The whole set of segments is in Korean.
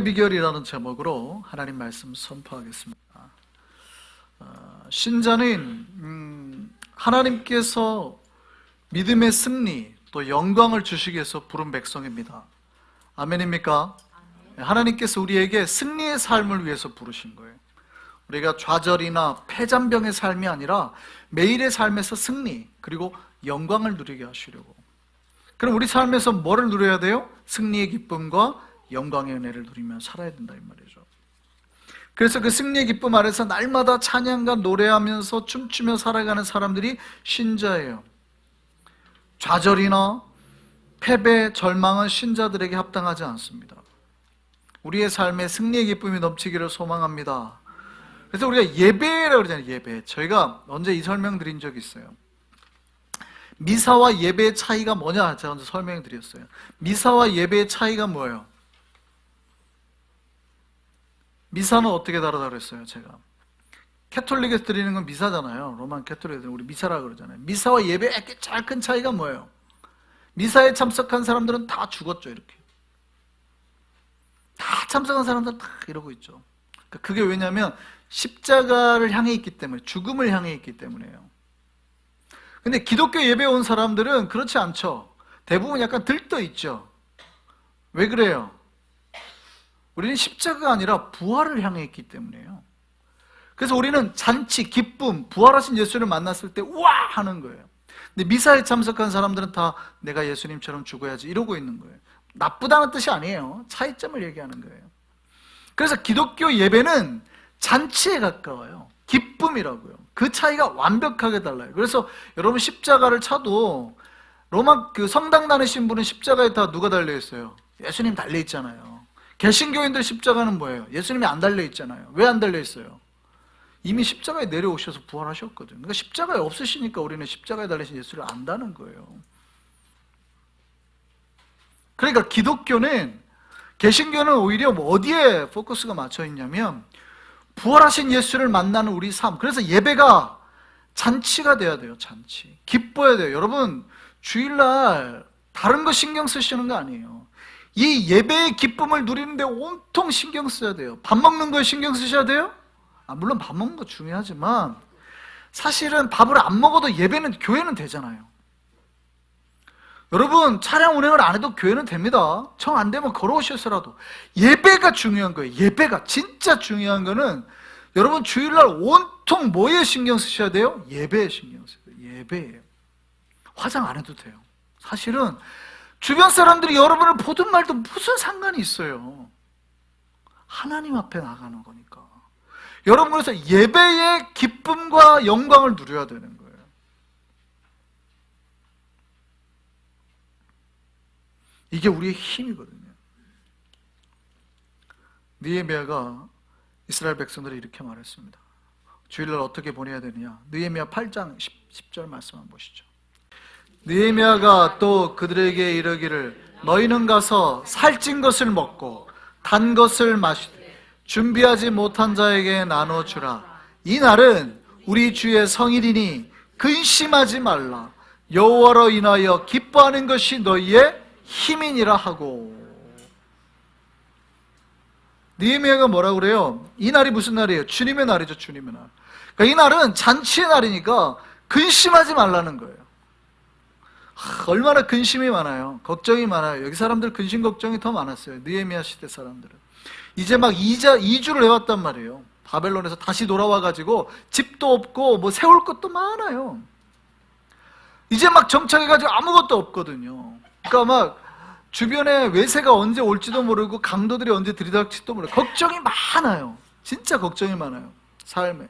승리의 비결이라는 제목으로 하나님 말씀 선포하겠습니다. 신자는 하나님께서 믿음의 승리 또 영광을 주시기 위해서 부른 백성입니다. 아멘입니까? 하나님께서 우리에게 승리의 삶을 위해서 부르신 거예요. 우리가 좌절이나 패잔병의 삶이 아니라 매일의 삶에서 승리 그리고 영광을 누리게 하시려고. 그럼 우리 삶에서 뭐를 누려야 돼요? 승리의 기쁨과 영광의 은혜를 누리며 살아야 된다 이 말이죠. 그래서 그 승리의 기쁨 아래서 날마다 찬양과 노래하면서 춤추며 살아가는 사람들이 신자예요. 좌절이나 패배, 절망은 신자들에게 합당하지 않습니다. 우리의 삶에 승리의 기쁨이 넘치기를 소망합니다. 그래서 우리가 예배라고 그러잖아요. 예배. 저희가 언제 이 설명 드린 적이 있어요. 미사와 예배의 차이가 뭐냐 제가 먼저 설명을 드렸어요. 미사와 예배의 차이가 뭐예요? 미사는 어떻게 다르다 그랬어요? 제가 캐톨릭에서 드리는 건 미사잖아요. 로만 캐톨릭에서 우리 미사라고 그러잖아요. 미사와 예배의 제일 큰 차이가 뭐예요? 미사에 참석한 사람들은 다 죽었죠. 이렇게 다 참석한 사람들은 다 이러고 있죠. 그게 왜냐하면 십자가를 향해 있기 때문에, 죽음을 향해 있기 때문에요. 근데 기독교 예배에 온 사람들은 그렇지 않죠. 대부분 약간 들떠 있죠. 왜 그래요? 우리는 십자가가 아니라 부활을 향해 있기 때문에요. 그래서 우리는 잔치, 기쁨, 부활하신 예수를 만났을 때 우와 하는 거예요. 근데 미사에 참석한 사람들은 다 내가 예수님처럼 죽어야지 이러고 있는 거예요. 나쁘다는 뜻이 아니에요. 차이점을 얘기하는 거예요. 그래서 기독교 예배는 잔치에 가까워요. 기쁨이라고요. 그 차이가 완벽하게 달라요. 그래서 여러분 십자가를 차도 로마 성당 다니신 분은 십자가에 다 누가 달려있어요? 예수님 달려있잖아요. 개신교인들 십자가는 뭐예요? 예수님이 안 달려있잖아요. 왜 안 달려있어요? 이미 십자가에 내려오셔서 부활하셨거든요. 그러니까 십자가에 없으시니까 우리는 십자가에 달리신 예수를 안다는 거예요. 그러니까 기독교는, 개신교는 오히려 어디에 포커스가 맞춰 있냐면 부활하신 예수를 만나는 우리 삶. 그래서 예배가 잔치가 돼야 돼요. 잔치. 기뻐야 돼요. 여러분 주일날 다른 거 신경 쓰시는 거 아니에요. 이 예배의 기쁨을 누리는데 온통 신경 써야 돼요. 밥 먹는 거에 신경 쓰셔야 돼요? 물론 밥 먹는 거 중요하지만 사실은 밥을 안 먹어도 예배는, 교회는 되잖아요. 여러분 차량 운행을 안 해도 교회는 됩니다. 정 안 되면 걸어오셔서라도. 예배가 중요한 거예요. 예배가 진짜 중요한 거는 여러분 주일날 온통 뭐에 신경 쓰셔야 돼요? 예배에 신경 쓰셔야 돼요. 예배예요. 화장 안 해도 돼요. 사실은 주변 사람들이 여러분을 보든 말든 무슨 상관이 있어요. 하나님 앞에 나가는 거니까. 여러분 그래서 예배의 기쁨과 영광을 누려야 되는 거예요. 이게 우리의 힘이거든요. 느헤미야가 이스라엘 백성들이 이렇게 말했습니다. 주일날 어떻게 보내야 되느냐? 느헤미야 8장 10절 말씀 한번 보시죠. 느헤미야가 또 그들에게 이르기를 너희는 가서 살찐 것을 먹고 단 것을 마시되 준비하지 못한 자에게 나눠주라. 이 날은 우리 주의 성일이니 근심하지 말라. 여호와로 인하여 기뻐하는 것이 너희의 힘이니라 하고. 느헤미야가 뭐라고 그래요? 이 날이 무슨 날이에요? 주님의 날이죠. 주님의 날. 그러니까 이 날은 잔치의 날이니까 근심하지 말라는 거예요. 얼마나 근심이 많아요. 걱정이 많아요. 여기 사람들 근심 걱정이 더 많았어요. 느헤미야 시대 사람들은. 이제 막 이주를 해왔단 말이에요. 바벨론에서 다시 돌아와가지고 집도 없고 뭐 세울 것도 많아요. 이제 막 정착해가지고 아무것도 없거든요. 그러니까 막 주변에 외세가 언제 올지도 모르고 강도들이 언제 들이닥칠지도 모르고 걱정이 많아요. 진짜 걱정이 많아요. 삶에.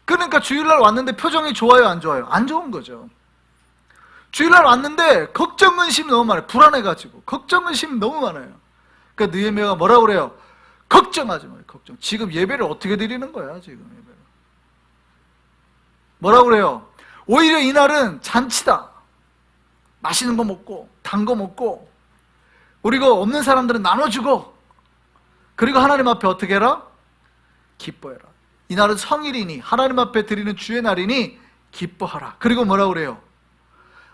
그러니까 주일날 왔는데 표정이 좋아요, 안 좋아요? 안 좋은 거죠. 주일날 왔는데 걱정, 근심이 너무 많아요. 불안해가지고 걱정, 근심이 너무 많아요. 그러니까 느헤미야가 뭐라고 그래요? 걱정하지 마요. 걱정. 지금 예배를 어떻게 드리는 거야? 지금 예배를. 뭐라고 그래요? 오히려 이날은 잔치다. 맛있는 거 먹고 단 거 먹고, 그리고 없는 사람들은 나눠주고, 그리고 하나님 앞에 어떻게 해라? 기뻐해라. 이날은 성일이니 하나님 앞에 드리는 주의 날이니 기뻐하라. 그리고 뭐라고 그래요?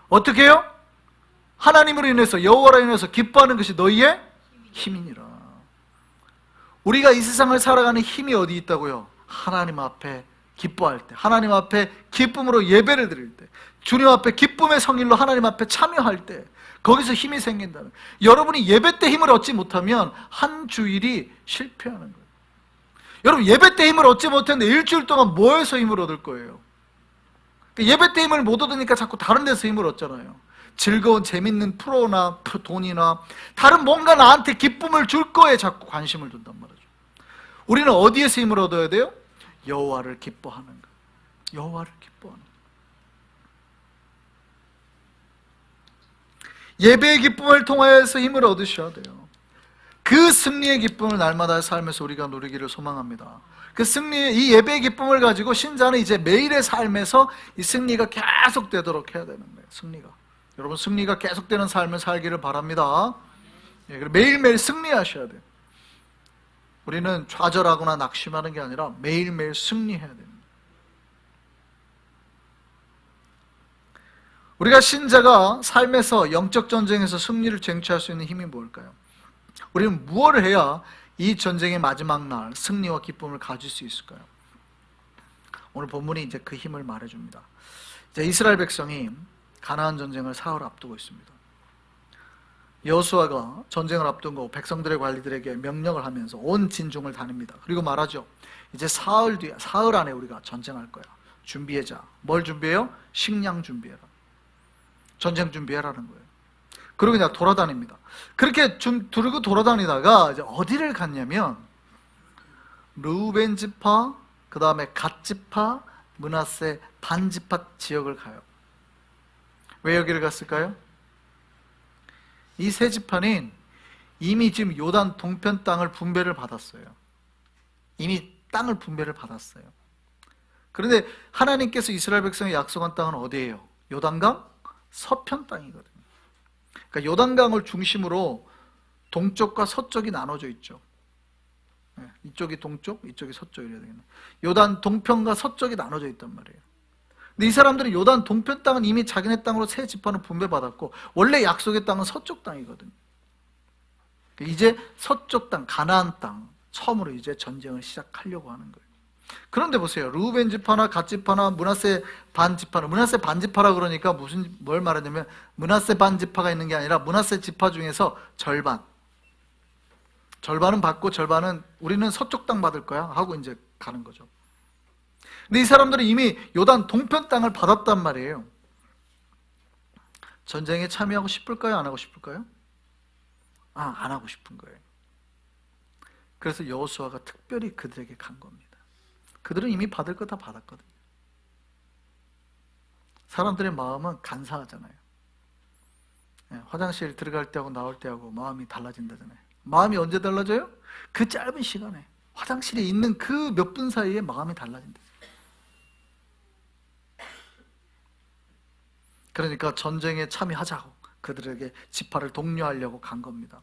어떻게 해요? 하나님으로 인해서, 여호와로 인해서 기뻐하는 것이 너희의 힘이니라. 우리가 이 세상을 살아가는 힘이 어디 있다고요? 하나님 앞에 기뻐할 때, 하나님 앞에 기쁨으로 예배를 드릴 때, 주님 앞에 기쁨의 성일로 하나님 앞에 참여할 때, 거기서 힘이 생긴다는 거예요. 여러분이 예배 때 힘을 얻지 못하면 한 주일이 실패하는 거예요. 여러분, 예배 때 힘을 얻지 못했는데 일주일 동안 뭐에서 힘을 얻을 거예요? 예배 때 힘을 못 얻으니까 자꾸 다른 데서 힘을 얻잖아요. 즐거운 재밌는 프로나 돈이나 다른 뭔가 나한테 기쁨을 줄 거에 자꾸 관심을 둔단 말이죠. 우리는 어디에서 힘을 얻어야 돼요? 여호와를 기뻐하는 것. 여호와를 기뻐하는 것. 예배의 기쁨을 통하여서 힘을 얻으셔야 돼요. 그 승리의 기쁨을 날마다 삶에서 우리가 누리기를 소망합니다. 그 승리, 이 예배의 기쁨을 가지고 신자는 이제 매일의 삶에서 이 승리가 계속되도록 해야 되는 거예요. 승리가. 여러분, 승리가 계속되는 삶을 살기를 바랍니다. 매일매일 승리하셔야 돼요. 우리는 좌절하거나 낙심하는 게 아니라 매일매일 승리해야 됩니다. 우리가 신자가 삶에서 영적 전쟁에서 승리를 쟁취할 수 있는 힘이 뭘까요? 우리는 무엇을 해야 이 전쟁의 마지막 날 승리와 기쁨을 가질 수 있을까요? 오늘 본문이 이제 그 힘을 말해줍니다. 이제 이스라엘 백성이 가나안 전쟁을 사흘 앞두고 있습니다. 여호수아가 전쟁을 앞두고 백성들의 관리들에게 명령을 하면서 온 진중을 다닙니다. 그리고 말하죠. 이제 사흘 뒤에, 사흘 안에 우리가 전쟁할 거야. 준비하자. 뭘 준비해요? 식량 준비해라. 전쟁 준비해라는 거예요. 그리고 그냥 돌아다닙니다. 그렇게 두르고 돌아다니다가 이제 어디를 갔냐면 르우벤 지파, 그 다음에 갓 지파, 므낫세 반 지파 지역을 가요. 왜 여기를 갔을까요? 이 세 지파는 이미 지금 요단 동편 땅을 분배를 받았어요. 이미 땅을 분배를 받았어요. 그런데 하나님께서 이스라엘 백성에 약속한 땅은 어디예요? 요단강 서편 땅이거든요. 그러니까 요단강을 중심으로 동쪽과 서쪽이 나눠져 있죠. 이쪽이 동쪽, 이쪽이 서쪽 이래야 되겠네. 요단 동편과 서쪽이 나눠져 있단 말이에요. 근데 이 사람들은 요단 동편 땅은 이미 자기네 땅으로 세 지파는 분배받았고 원래 약속의 땅은 서쪽 땅이거든요. 이제 서쪽 땅, 가나안 땅 처음으로 이제 전쟁을 시작하려고 하는 거예요. 그런데 보세요. 르우벤 지파나 갓 지파나 므낫세 반 지파는, 므낫세 반 지파라 그러니까 뭘 말하냐면 므낫세 반 지파가 있는 게 아니라 므낫세 지파 중에서 절반은 받고 절반은 우리는 서쪽 땅 받을 거야 하고 이제 가는 거죠. 근데 이 사람들은 이미 요단 동편 땅을 받았단 말이에요. 전쟁에 참여하고 싶을까요? 안 하고 싶을까요? 안 하고 싶은 거예요. 그래서 여호수아가 특별히 그들에게 간 겁니다. 그들은 이미 받을 거 다 받았거든요. 사람들의 마음은 간사하잖아요. 화장실 들어갈 때하고 나올 때하고 마음이 달라진다잖아요. 마음이 언제 달라져요? 그 짧은 시간에 화장실에 있는 그 몇 분 사이에 마음이 달라진다. 그러니까 전쟁에 참여하자고 그들에게 지파를 독려하려고 간 겁니다.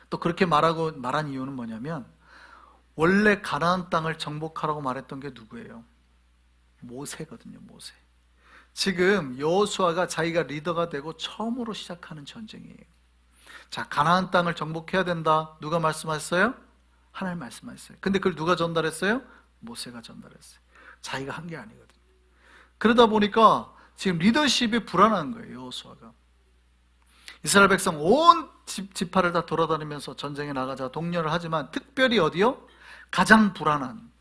또 그렇게 말한 이유는 뭐냐면 원래 가나안 땅을 정복하라고 말했던 게 누구예요? 모세거든요. 모세. 지금 여호수아가 자기가 리더가 되고 처음으로 시작하는 전쟁이에요. 자, 가나안 땅을 정복해야 된다. 누가 말씀하셨어요? 하나님 말씀하셨어요. 근데 그걸 누가 전달했어요? 모세가 전달했어요. 자기가 한 게 아니거든요. 그러다 보니까 지금 리더십이 불안한 거예요. 여호수아가. 이스라엘 백성 온 지파를 다 돌아다니면서 전쟁에 나가자 독려를 하지만 특별히 어디요? 가장 불안한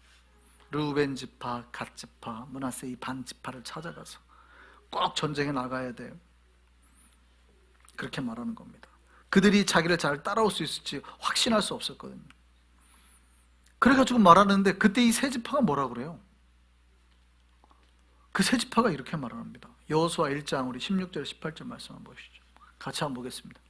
르우벤 지파, 갓 지파, 므낫세 이 반 지파를 찾아가서 꼭 전쟁에 나가야 돼요. 그렇게 말하는 겁니다. 그들이 자기를 잘 따라올 수 있을지 확신할 수 없었거든요. 그래가지고 말하는데 그때 이 세 지파가 뭐라 그래요? 그 세 지파가 이렇게 말합니다. 여호수아 1장 우리 16절 18절 말씀 한번 보시죠. 같이 한번 보겠습니다.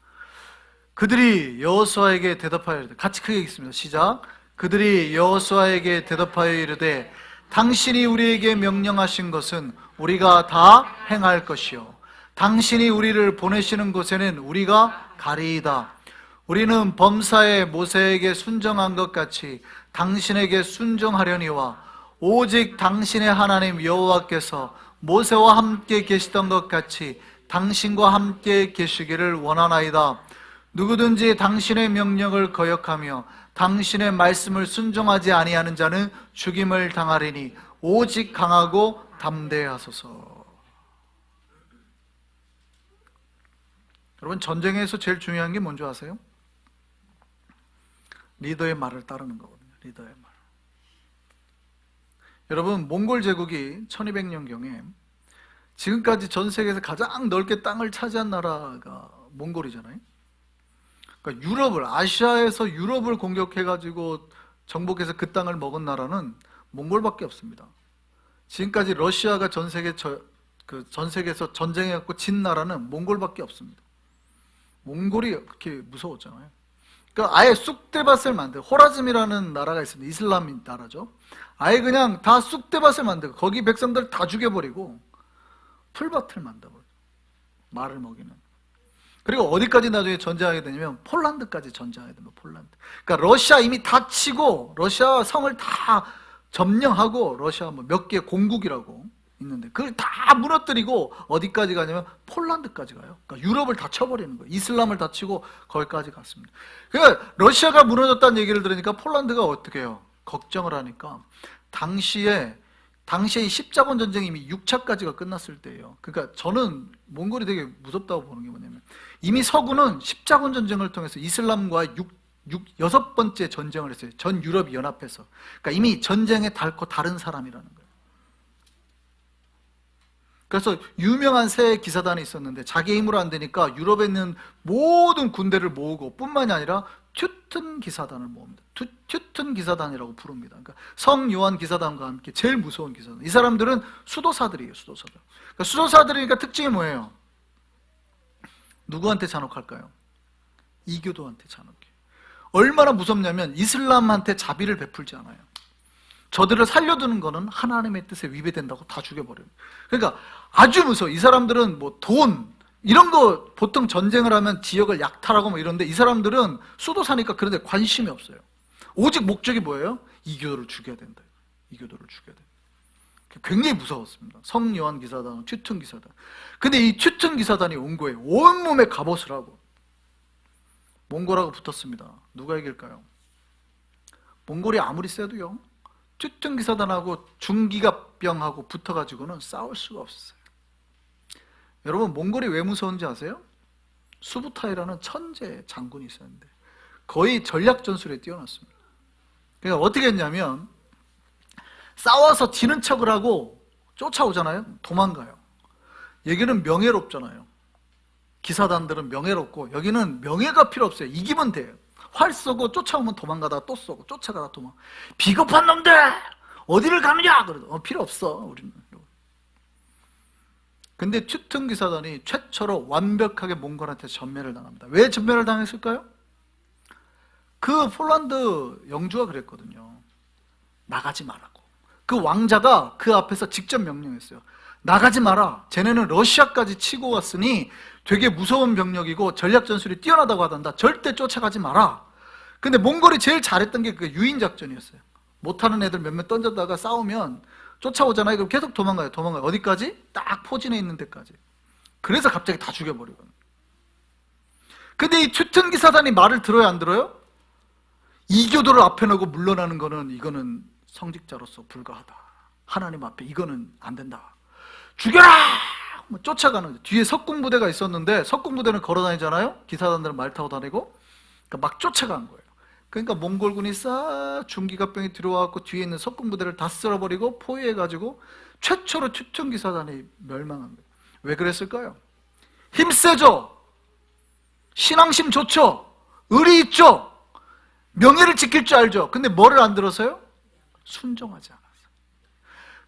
그들이 여호수아에게 대답하여 이르되, 같이 크게 읽습니다. 시작. 그들이 여호수아에게 대답하여 이르되 당신이 우리에게 명령하신 것은 우리가 다 행할 것이요 당신이 우리를 보내시는 곳에는 우리가 가리이다. 우리는 범사에 모세에게 순종한 것 같이 당신에게 순종하려니와 오직 당신의 하나님 여호와께서 모세와 함께 계시던 것 같이 당신과 함께 계시기를 원하나이다. 누구든지 당신의 명령을 거역하며 당신의 말씀을 순종하지 아니하는 자는 죽임을 당하리니 오직 강하고 담대하소서. 여러분, 전쟁에서 제일 중요한 게 뭔지 아세요? 리더의 말을 따르는 거거든요. 리더의 말. 여러분, 몽골 제국이 1200년경에 지금까지 전 세계에서 가장 넓게 땅을 차지한 나라가 몽골이잖아요. 그러니까 유럽을, 아시아에서 유럽을 공격해가지고 정복해서 그 땅을 먹은 나라는 몽골밖에 없습니다. 지금까지 러시아가 전 세계에서 전쟁해갖고 진 나라는 몽골밖에 없습니다. 몽골이 그렇게 무서웠잖아요. 그러니까 아예 쑥대밭을 만들고, 호라즘이라는 나라가 있습니다. 이슬람 나라죠. 아예 그냥 다 쑥대밭을 만들고 거기 백성들 다 죽여버리고 풀밭을 만들어버려요. 말을 먹이는. 그리고 어디까지 나중에 전쟁하게 되냐면 폴란드까지 전쟁하게 됩니다. 폴란드. 그러니까 러시아 이미 다 치고 러시아 성을 다 점령하고, 러시아 뭐 몇 개 공국이라고 있는데 그걸 다 무너뜨리고 어디까지 가냐면 폴란드까지 가요. 그러니까 유럽을 다 쳐버리는 거예요. 이슬람을 다 치고 거기까지 갔습니다. 그러니까 러시아가 무너졌다는 얘기를 들으니까 폴란드가 어떻게 해요? 걱정을 하니까 당시에 이 십자군 전쟁이 이미 6차까지가 끝났을 때예요. 그러니까 저는 몽골이 되게 무섭다고 보는 게 뭐냐면, 이미 서구는 십자군 전쟁을 통해서 이슬람과 6번째 전쟁을 했어요. 전 유럽이 연합해서. 그러니까 이미 전쟁에 닳고 다른 사람이라는 거예요. 그래서 유명한 새 기사단이 있었는데 자기 힘으로 안 되니까 유럽에 있는 모든 군대를 모으고, 뿐만이 아니라 튜튼 기사단을 모읍니다. 튜튼 기사단이라고 부릅니다. 그러니까 성 요한 기사단과 함께 제일 무서운 기사단. 이 사람들은 수도사들이에요. 수도사들. 그러니까 수도사들이니까 특징이 뭐예요? 누구한테 잔혹할까요? 이교도한테 잔혹해요. 얼마나 무섭냐면 이슬람한테 자비를 베풀지 않아요. 저들을 살려두는 거는 하나님의 뜻에 위배된다고 다 죽여버려요. 그러니까 아주 무서워. 이 사람들은 뭐 돈, 이런 거 보통 전쟁을 하면 지역을 약탈하고 뭐 이런데, 이 사람들은 수도사니까 그런 데 관심이 없어요. 오직 목적이 뭐예요? 이교도를 죽여야 된다. 이교도를 죽여야 된다. 굉장히 무서웠습니다. 성 요한 기사단, 튜튼 기사단. 근데 이 튜튼 기사단이 온 거예요. 온몸에 갑옷을 하고 몽골하고 붙었습니다. 누가 이길까요? 몽골이 아무리 세도요, 튜튼 기사단하고 중기갑병하고 붙어가지고는 싸울 수가 없었어요. 여러분, 몽골이 왜 무서운지 아세요? 수부타이라는 천재 장군이 있었는데 거의 전략 전술에 뛰어났습니다. 그러니까 어떻게 했냐면, 싸워서 지는 척을 하고 쫓아오잖아요. 도망가요. 여기는 명예롭잖아요. 기사단들은 명예롭고, 여기는 명예가 필요 없어요. 이기면 돼요. 활 쏘고 쫓아오면 도망가다가 또 쏘고 쫓아가다 도망. 비겁한 놈들! 어디를 가느냐! 그래도 필요 없어, 우리는. 근데 튜튼 기사단이 최초로 완벽하게 몽골한테 전멸을 당합니다. 왜 전멸을 당했을까요? 그 폴란드 영주가 그랬거든요. 나가지 말라고. 그 왕자가 그 앞에서 직접 명령했어요. 나가지 마라. 쟤네는 러시아까지 치고 왔으니 되게 무서운 병력이고 전략 전술이 뛰어나다고 하단다. 절대 쫓아가지 마라. 근데 몽골이 제일 잘했던 게 그 유인 작전이었어요. 못하는 애들 몇몇 던졌다가 싸우면 쫓아오잖아요. 그럼 계속 도망가요. 어디까지? 딱 포진해 있는 데까지. 그래서 갑자기 다 죽여버리거든요. 근데 이 튜튼 기사단이 말을 들어요, 안 들어요? 이교도를 앞에 놓고 물러나는 거는, 이거는 성직자로서 불가하다. 하나님 앞에 이거는 안 된다. 죽여라! 쫓아가는 거죠. 뒤에 석궁부대가 있었는데, 석궁부대는 걸어다니잖아요. 기사단들은 말 타고 다니고. 그러니까 막 쫓아간 거예요. 그러니까 몽골군이 싹 중기갑병이 들어와서 뒤에 있는 석궁부대를 다 쓸어버리고 포위해가지고 최초로 튜튼 기사단이 멸망한 거예요. 왜 그랬을까요? 힘세죠. 신앙심 좋죠. 의리 있죠. 명예를 지킬 줄 알죠. 근데 뭐를 안 들어서요? 순종하지 않았어요.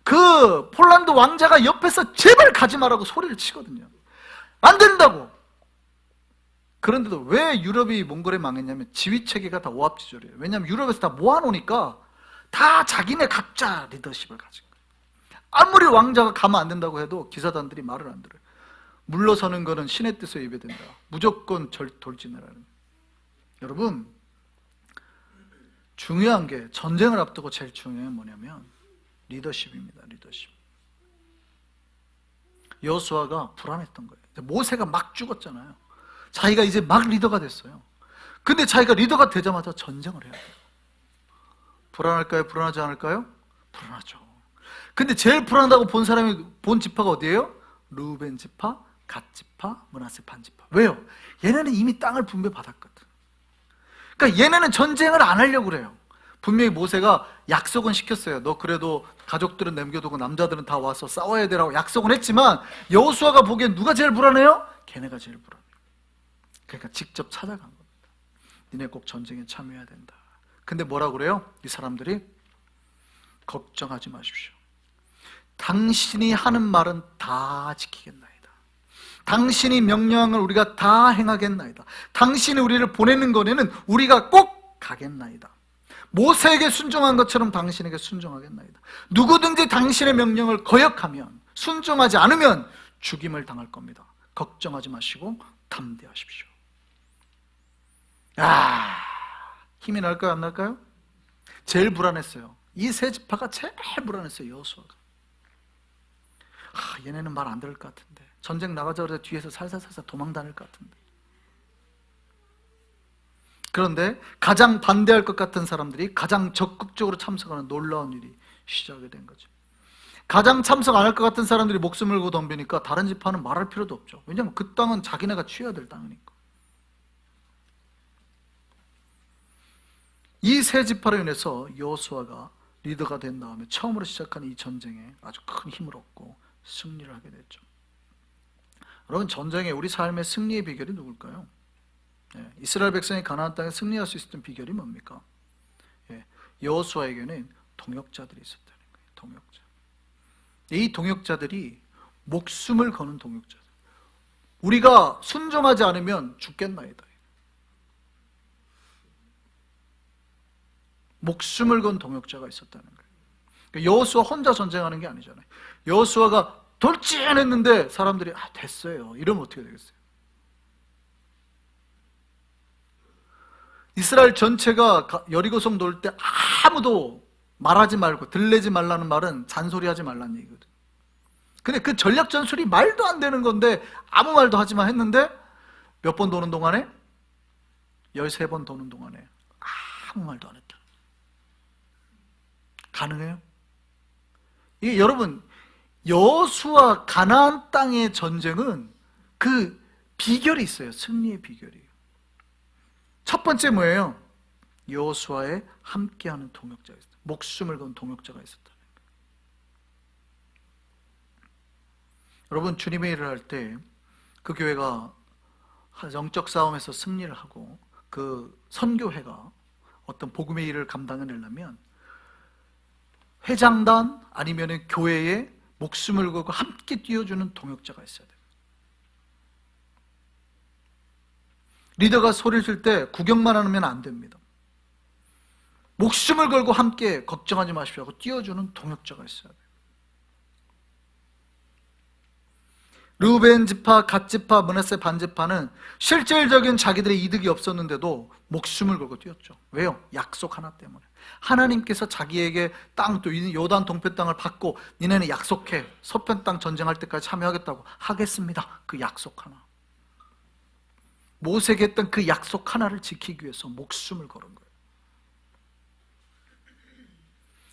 그 폴란드 왕자가 옆에서 제발 가지 말라고 소리를 치거든요. 안 된다고. 그런데도 왜 유럽이 몽골에 망했냐면 지휘체계가 다 오합지졸이에요. 왜냐하면 유럽에서 다 모아놓으니까 다 자기네 각자 리더십을 가진 거예요. 아무리 왕자가 가면 안 된다고 해도 기사단들이 말을 안 들어요. 물러서는 거는 신의 뜻에 위배된다. 무조건 돌진해라는 거예요. 여러분, 중요한 게, 전쟁을 앞두고 제일 중요한 게 뭐냐면 리더십입니다. 리더십. 여호수아가 불안했던 거예요. 모세가 막 죽었잖아요. 자기가 이제 막 리더가 됐어요. 근데 자기가 리더가 되자마자 전쟁을 해야 돼요. 불안할까요? 불안하지 않을까요? 불안하죠. 근데 제일 불안하다고 본 사람이 본 지파가 어디예요? 르우벤 지파, 갓 지파, 므낫세 반 지파. 왜요? 얘네는 이미 땅을 분배받았거든. 그러니까 얘네는 전쟁을 안 하려고 그래요. 분명히 모세가 약속은 시켰어요. 너 그래도 가족들은 남겨두고 남자들은 다 와서 싸워야 되라고 약속은 했지만 여호수아가 보기엔 누가 제일 불안해요? 걔네가 제일 불안해요. 그러니까 직접 찾아간 겁니다. 니네 꼭 전쟁에 참여해야 된다. 근데 뭐라고 그래요? 이 사람들이 걱정하지 마십시오. 당신이 하는 말은 다 지키겠나이다. 당신이 명령을 우리가 다 행하겠나이다. 당신이 우리를 보내는 거에는 우리가 꼭 가겠나이다. 모세에게 순종한 것처럼 당신에게 순종하겠나이다. 누구든지 당신의 명령을 거역하면, 순종하지 않으면 죽임을 당할 겁니다. 걱정하지 마시고 담대하십시오. 힘이 날까요? 안 날까요? 제일 불안했어요. 이 세 지파가 제일 불안했어요. 여호수아가. 얘네는 말 안 들을 것 같은데, 전쟁 나가자마자 뒤에서 살살살살 도망 다닐 것 같은데. 그런데 가장 반대할 것 같은 사람들이 가장 적극적으로 참석하는 놀라운 일이 시작이 된 거죠. 가장 참석 안 할 것 같은 사람들이 목숨을 걸고 덤비니까 다른 지파는 말할 필요도 없죠. 왜냐하면 그 땅은 자기네가 취해야 될 땅이니까. 이 세 지파로 인해서 여호수아가 리더가 된 다음에 처음으로 시작한 이 전쟁에 아주 큰 힘을 얻고 승리를 하게 됐죠. 여러분, 전쟁에 우리 삶의 승리의 비결이 누굴까요? 이스라엘 백성이 가나안 땅에 승리할 수 있었던 비결이 뭡니까? 여호수아에게는 동역자들이 있었다는 거예요. 동역자. 이 동역자들이 목숨을 거는 동역자들. 우리가 순종하지 않으면 죽겠나이다. 목숨을 건 동역자가 있었다는 거예요. 그러니까 여호수아 혼자 전쟁하는 게 아니잖아요. 여호수아가 돌진했는데 사람들이 됐어요. 이러면 어떻게 되겠어요? 이스라엘 전체가 여리고성 놓을 때 아무도 말하지 말고 들리지 말라는 말은 잔소리하지 말라는 얘기거든. 근데 그 전략 전술이 말도 안 되는 건데 아무 말도 하지 마 했는데 몇 번 도는 동안에? 13번 도는 동안에 아무 말도 안 했다. 가능해요? 이게 여러분, 여호수아 가나안 땅의 전쟁은 그 비결이 있어요. 승리의 비결이. 첫 번째 뭐예요? 여호수아에 함께하는 동역자가 있었다. 목숨을 건 동역자가 있었다. 여러분, 주님의 일을 할 때 그 교회가 영적 싸움에서 승리를 하고 그 선교회가 어떤 복음의 일을 감당해내려면 회장단 아니면 교회에 목숨을 걸고 함께 뛰어주는 동역자가 있어야 돼요. 리더가 소리를 칠 때 구경만 하면 안 됩니다. 목숨을 걸고 함께 걱정하지 마십시오 하고 뛰어주는 동역자가 있어야 돼요. 르우벤 지파, 갓 지파, 므낫세 반 지파는 실질적인 자기들의 이득이 없었는데도 목숨을 걸고 뛰었죠. 왜요? 약속 하나 때문에. 하나님께서 자기에게 땅, 또 요단 동편 땅을 받고 니네는 약속해. 서편 땅 전쟁할 때까지 참여하겠다고. 하겠습니다. 그 약속 하나. 모세에게 했던 그 약속 하나를 지키기 위해서 목숨을 걸은 거예요.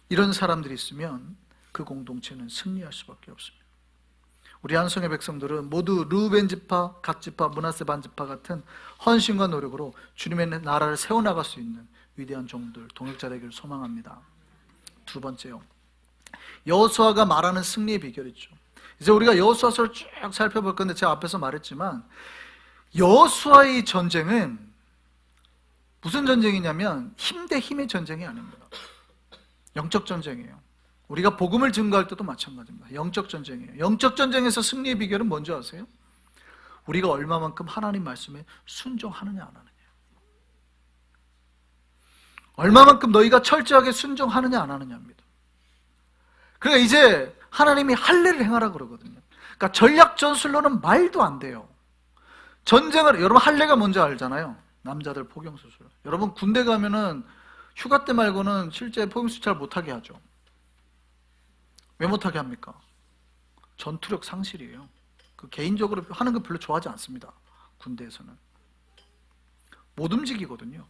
이런 사람들이 있으면 그 공동체는 승리할 수밖에 없습니다. 우리 한성의 백성들은 모두 르우벤 지파, 갓 지파, 므낫세 반 지파 같은 헌신과 노력으로 주님의 나라를 세워나갈 수 있는 위대한 종들, 동역자 되기를 소망합니다. 두 번째요, 여호수아가 말하는 승리의 비결이 있죠. 이제 우리가 여호수아서를 쭉 살펴볼 건데 제가 앞에서 말했지만 여호수아의 전쟁은 무슨 전쟁이냐면 힘 대 힘의 전쟁이 아닙니다. 영적 전쟁이에요. 우리가 복음을 증거할 때도 마찬가지입니다. 영적 전쟁이에요. 영적 전쟁에서 승리의 비결은 뭔지 아세요? 우리가 얼마만큼 하나님 말씀에 순종하느냐 안 하느냐. 얼마만큼 너희가 철저하게 순종하느냐 안 하느냐입니다. 그러니까 이제 하나님이 할례를 행하라 그러거든요. 그러니까 전략 전술로는 말도 안 돼요. 전쟁을, 여러분 할례가 뭔지 알잖아요. 남자들 포경수술. 여러분 군대 가면은 휴가 때 말고는 실제 포경수술 잘 못하게 하죠. 왜 못하게 합니까? 전투력 상실이에요. 그 개인적으로 하는 거 별로 좋아하지 않습니다. 군대에서는. 못 움직이거든요.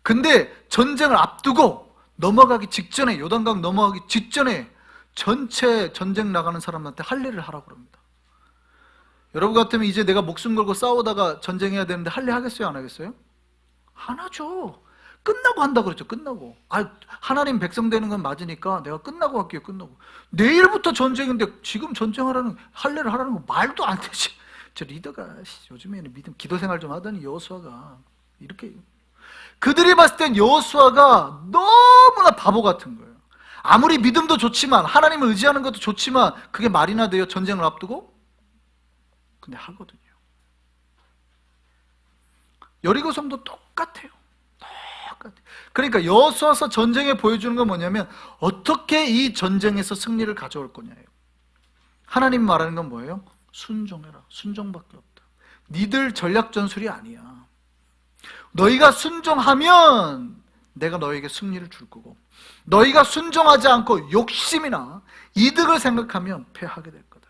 근데 전쟁을 앞두고 넘어가기 직전에, 요단강 넘어가기 직전에 전체 전쟁 나가는 사람한테 할례를 하라고 그럽니다. 여러분 같으면 이제 내가 목숨 걸고 싸우다가 전쟁해야 되는데 할례 하겠어요? 안 하겠어요? 안 하죠. 끝나고 한다 그랬죠. 끝나고. 하나님 백성 되는 건 맞으니까 내가 끝나고 할게요. 끝나고. 내일부터 전쟁인데 지금 전쟁하라는, 할례를 하라는 거 말도 안 되지. 저 리더가 요즘에는 믿음 기도 생활 좀 하더니 여호수아가 이렇게, 그들이 봤을 땐 여호수아가 너무나 바보 같은 거예요. 아무리 믿음도 좋지만, 하나님을 의지하는 것도 좋지만 그게 말이나 돼요? 전쟁을 앞두고? 근데 하거든요. 여리고성도 똑같아요. 그러니까 여호수아서 전쟁에 보여주는 건 뭐냐면 어떻게 이 전쟁에서 승리를 가져올 거냐예요. 하나님 말하는 건 뭐예요? 순종해라. 순종밖에 없다. 니들 전략 전술이 아니야. 너희가 순종하면 내가 너에게 승리를 줄 거고, 너희가 순종하지 않고 욕심이나 이득을 생각하면 패하게 될 거다.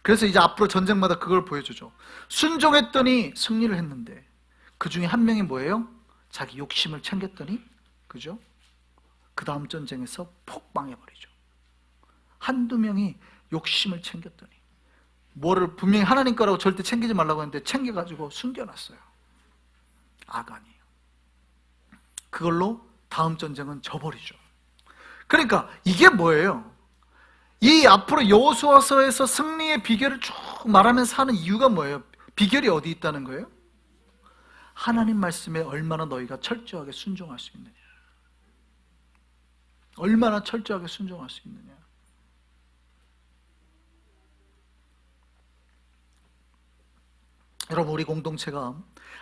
그래서 이제 앞으로 전쟁마다 그걸 보여주죠. 순종했더니 승리를 했는데 그 중에 한 명이 뭐예요? 자기 욕심을 챙겼더니, 그죠? 그 다음 전쟁에서 폭망해버리죠. 한두 명이 욕심을 챙겼더니, 뭐를 분명히 하나님 거라고 절대 챙기지 말라고 했는데 챙겨가지고 숨겨놨어요. 아간이. 그걸로 다음 전쟁은 져버리죠. 그러니까 이게 뭐예요? 이 앞으로 여호수아서에서 승리의 비결을 쭉 말하면서 하는 이유가 뭐예요? 비결이 어디 있다는 거예요? 하나님 말씀에 얼마나 너희가 철저하게 순종할 수 있느냐, 얼마나 철저하게 순종할 수 있느냐. 여러분, 우리 공동체가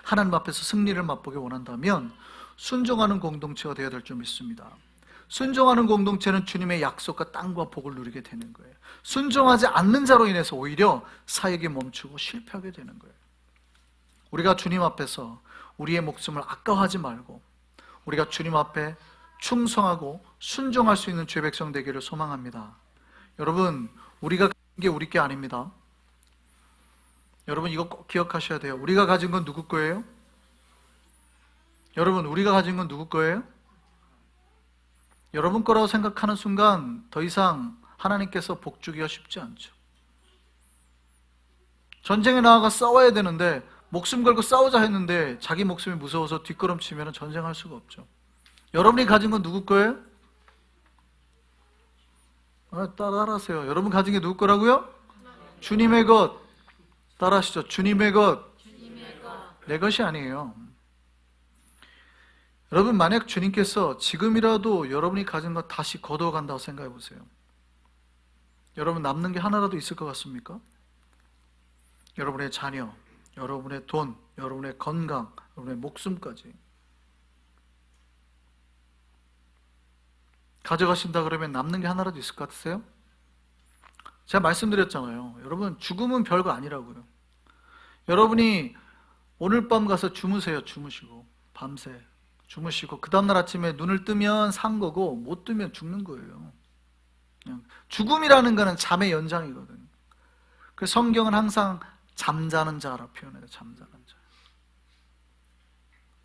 하나님 앞에서 승리를 맛보기 원한다면 순종하는 공동체가 되어야 될 줄 믿습니다. 순종하는 공동체는 주님의 약속과 땅과 복을 누리게 되는 거예요. 순종하지 않는 자로 인해서 오히려 사역이 멈추고 실패하게 되는 거예요. 우리가 주님 앞에서 우리의 목숨을 아까워하지 말고 우리가 주님 앞에 충성하고 순종할 수 있는 주의 백성 되기를 소망합니다. 여러분, 우리가 가진 게 우리 게 아닙니다. 여러분, 이거 꼭 기억하셔야 돼요. 우리가 가진 건 누구 거예요? 여러분, 우리가 가진 건 누구 거예요? 여러분 거라고 생각하는 순간 더 이상 하나님께서 복 주기가 쉽지 않죠. 전쟁에 나아가 싸워야 되는데, 목숨 걸고 싸우자 했는데 자기 목숨이 무서워서 뒷걸음치면 전쟁할 수가 없죠. 여러분이 가진 건 누구 거예요? 따라하세요. 여러분 가진 게 누구 거라고요? 주님의 것. 따라하시죠. 주님의 것. 내 것이 아니에요. 여러분, 만약 주님께서 지금이라도 여러분이 가진 것 다시 거두어 간다고 생각해 보세요. 여러분, 남는 게 하나라도 있을 것 같습니까? 여러분의 자녀, 여러분의 돈, 여러분의 건강, 여러분의 목숨까지 가져가신다 그러면 남는 게 하나라도 있을 것 같으세요? 제가 말씀드렸잖아요. 여러분, 죽음은 별거 아니라고요. 여러분이 오늘 밤 가서 주무세요. 주무시고 밤새 주무시고 그 다음날 아침에 눈을 뜨면 산 거고 못 뜨면 죽는 거예요. 그냥 죽음이라는 거는 잠의 연장이거든요. 그래서 성경은 항상 잠자는 자라 표현해요. 잠자는 자.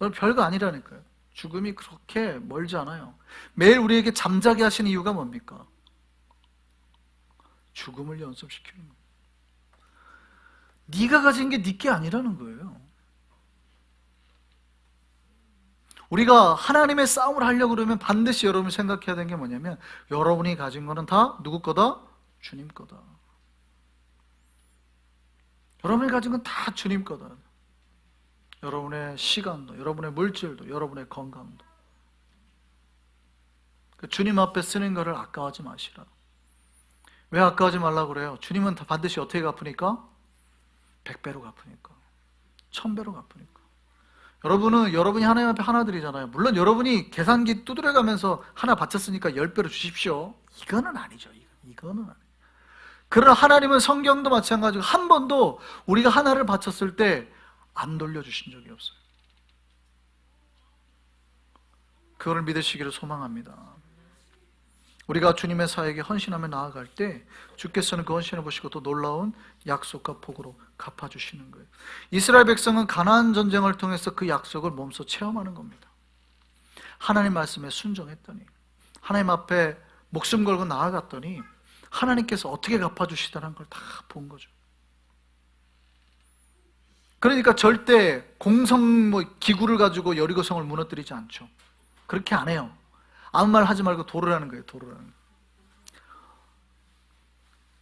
여러분, 별거 아니라니까요. 죽음이 그렇게 멀지 않아요. 매일 우리에게 잠자게 하시는 이유가 뭡니까? 죽음을 연습시키는 거예요. 네가 가진 게 네 게 아니라는 거예요. 우리가 하나님의 싸움을 하려고 그러면 반드시 여러분이 생각해야 되는 게 뭐냐면 여러분이 가진 거는 다 누구 거다? 주님 거다. 여러분이 가진 건 다 주님 거다. 여러분의 시간도, 여러분의 물질도, 여러분의 건강도. 주님 앞에 쓰는 거를 아까워하지 마시라. 왜 아까워하지 말라고 그래요? 주님은 다 반드시 어떻게 갚으니까? 100배로 갚으니까. 1000배로 갚으니까. 여러분은 여러분이 하나님 앞에 하나 드리잖아요. 물론 여러분이 계산기 두드려가면서 하나 바쳤으니까 10배로 주십시오. 이거는 아니죠. 이거는 아니죠. 그러나 하나님은 성경도 마찬가지고 한 번도 우리가 하나를 바쳤을 때 안 돌려주신 적이 없어요. 그걸 믿으시기를 소망합니다. 우리가 주님의 사역에 헌신하며 나아갈 때 주께서는 그 헌신을 보시고 또 놀라운 약속과 복으로 갚아주시는 거예요. 이스라엘 백성은 가나안 전쟁을 통해서 그 약속을 몸소 체험하는 겁니다. 하나님 말씀에 순종했더니, 하나님 앞에 목숨 걸고 나아갔더니 하나님께서 어떻게 갚아주시다는 걸 다 본 거죠. 그러니까 절대 공성 기구를 가지고 여리고성을 무너뜨리지 않죠. 그렇게 안 해요. 아무 말 하지 말고 도르라는 거예요. 도르라는 거예요.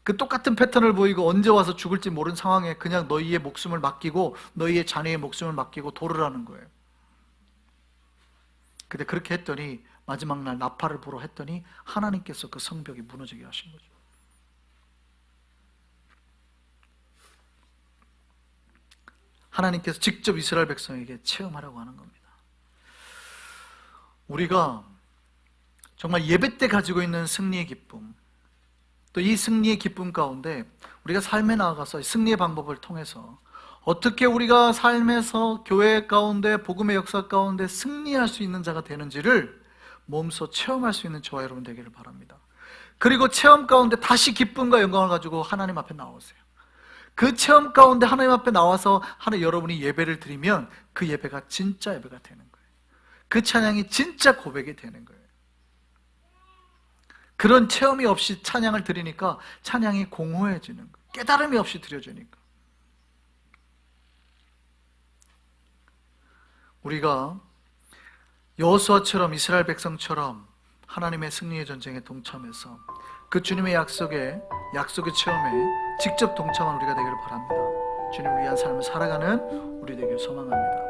그 똑같은 패턴을 보이고 언제 와서 죽을지 모르는 상황에 그냥 너희의 목숨을 맡기고 너희의 자녀의 목숨을 맡기고 도르라는 거예요. 근데 그렇게 했더니 마지막 날 나팔을 불어 했더니 하나님께서 그 성벽이 무너지게 하신 거죠. 하나님께서 직접 이스라엘 백성에게 체험하라고 하는 겁니다. 우리가 정말 예배 때 가지고 있는 승리의 기쁨, 또 이 승리의 기쁨 가운데 우리가 삶에 나아가서 승리의 방법을 통해서 어떻게 우리가 삶에서 교회 가운데 복음의 역사 가운데 승리할 수 있는 자가 되는지를 몸소 체험할 수 있는 저와 여러분 되기를 바랍니다. 그리고 체험 가운데 다시 기쁨과 영광을 가지고 하나님 앞에 나오세요. 그 체험 가운데 하나님 앞에 나와서 여러분이 예배를 드리면 그 예배가 진짜 예배가 되는 거예요. 그 찬양이 진짜 고백이 되는 거예요. 그런 체험이 없이 찬양을 드리니까 찬양이 공허해지는 거예요. 깨달음이 없이 드려지니까. 우리가 여호수아처럼 이스라엘 백성처럼 하나님의 승리의 전쟁에 동참해서 그 주님의 약속의 체험에 직접 동참한 우리가 되기를 바랍니다. 주님을 위한 삶을 살아가는 우리 되기를 소망합니다.